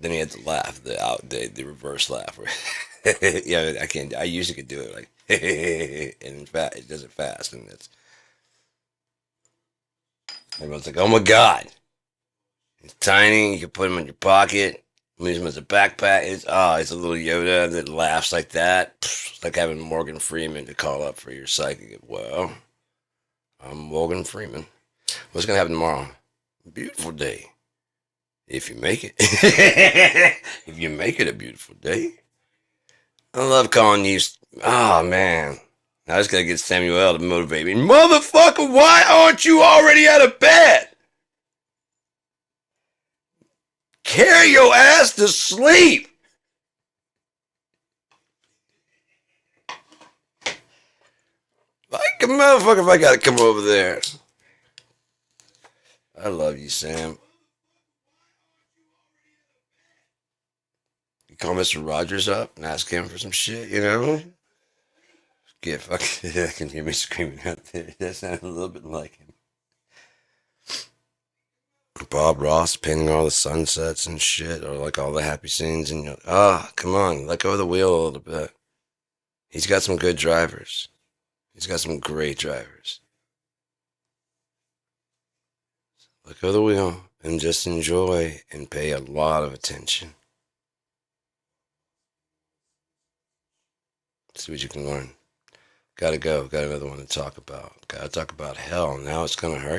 he had the laugh, the reverse laugh. Yeah, I can't. I usually could do it like, and in fact, it does it fast, and it's everyone's like, oh my God, it's tiny. You can put him in your pocket. Use him as a backpack. It's a little Yoda that laughs like that. It's like having Morgan Freeman to call up for your psychic. Well, I'm Morgan Freeman. What's gonna happen tomorrow? Beautiful day. If you make it. If you make it a beautiful day. I love calling you. Oh, man. I just gotta get Samuel to motivate me. Motherfucker, why aren't you already out of bed? Carry your ass to sleep. Like, a motherfucker if I gotta come over there. I love you, Sam. You call Mr. Rogers up and ask him for some shit, you know? Get fucking. I can hear me screaming out there. That sounded a little bit like him. Bob Ross painting all the sunsets and shit, or like all the happy scenes, and come on, let go of the wheel a little bit. He's got some good drivers. He's got some great drivers. Let go of the wheel and just enjoy and pay a lot of attention. See what you can learn. Gotta go. Got another one to talk about. Gotta talk about hell. Now it's gonna hurt.